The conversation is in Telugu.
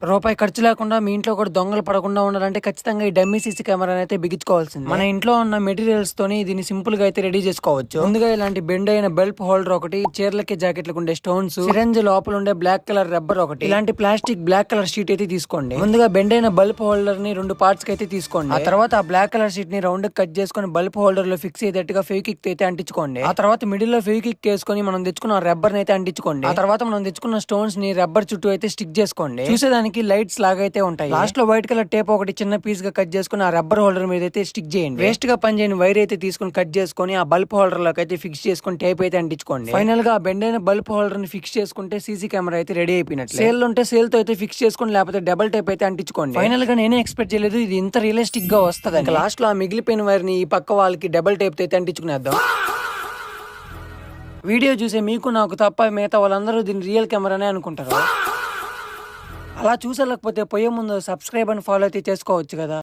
రూపాయి ఖర్చు లేకుండా మీ ఇంట్లో కూడా దొంగలు పడకుండా ఉండాలంటే ఖచ్చితంగా ఈ డమ్మీ సీసీ కెమెరా అయితే బిగించుకోవాల్సింది. మన ఇంట్లో ఉన్న మెటీరియల్స్ తోని దీన్ని సింపుల్ గా అయితే రెడీ చేసుకోవచ్చు. ముందుగా ఇలాంటి బెండ్ అయిన బెల్ట్ హోల్డర్ ఒకటి, చీరలకి జాకెట్లకు ఉండే స్టోన్స్, సిరంజ్ లోపల ఉండే బ్లాక్ కలర్ రబ్బర్ ఒకటి, ఇలాంటి ప్లాస్టిక్ బ్లాక్ కలర్ షీట్ అయితే తీసుకోండి. ముందుగా బెండ్ అయిన బల్బ్ హోల్డర్ ని 2 పార్ట్స్ కి అయితే తీసుకోండి. ఆ తర్వాత ఆ బ్లాక్ కలర్ షీట్ ని రౌండ్ కట్ చేసుకుని బల్బ్ హోల్డర్ లో ఫిక్స్ అయ్యేటట్టుగా ఫెవిక్విక్ అయితే అంటించుకోండి. ఆ తర్వాత మిడిల్ లో ఫెవిక్విక్ వేసుకొని మనం తెచ్చుకున్న రబ్బర్ అయితే అంటించుకోండి. ఆ తర్వాత మనం తెచ్చుకున్న స్టోన్స్ ని రబ్బర్ చుట్టూ అయితే స్టిక్ చేసుకోండి. చూసేదానికి లైట్స్ లాగా అయితే ఉంటాయి. లాస్ట్ లో వైట్ కలర్ టేప్ ఒకటి చిన్న పీస్ గా కట్ చేసుకుని ఆ రబ్బర్ హోల్డర్ మీద అయితే స్టిక్ చేయండి. వేస్ట్ గా పని చేయని వైర్ అయితే తీసుకుని కట్ చేసుకుని ఆ బల్బ్ హోల్డర్ లోకి అయితే ఫిక్స్ చేసుకుని టేప్ అయితే అంటించుకోండి. ఫైనల్ గా బెండ్ అయిన బల్బ్ హోల్డర్ ని ఫిక్స్ చేసుకుంటే సీసీ కెమెరా అయితే రెడీ అయిపోయినట్లు. సేల్ ఉంటే సేల్ తో అయితే ఫిక్స్ చేసుకుని లేకపోతే డబుల్ టేప్ అయితే అంటించుకోండి. ఫైనల్ గా నేనే ఎక్స్పెక్ట్ చేయలేదు ఇది ఇంత రియలిస్టిక్ గా వస్తుంది. లాస్ట్ లో ఆ మిగిలిపోయిన వైర్ ని ఈ పక్క వాళ్ళకి డబుల్ టేప్ అయితే అంటించుకునేద్దాం. వీడియో చూసే మీకు నాకు తప్ప మిగతా వాళ్ళందరూ దీన్ని రియల్ కెమెరానే అనుకుంటారు. అలా చూసేలేకపోతే పోయే ముందు సబ్స్క్రైబ్ అని ఫాలో అయితే చేసుకోవచ్చు కదా.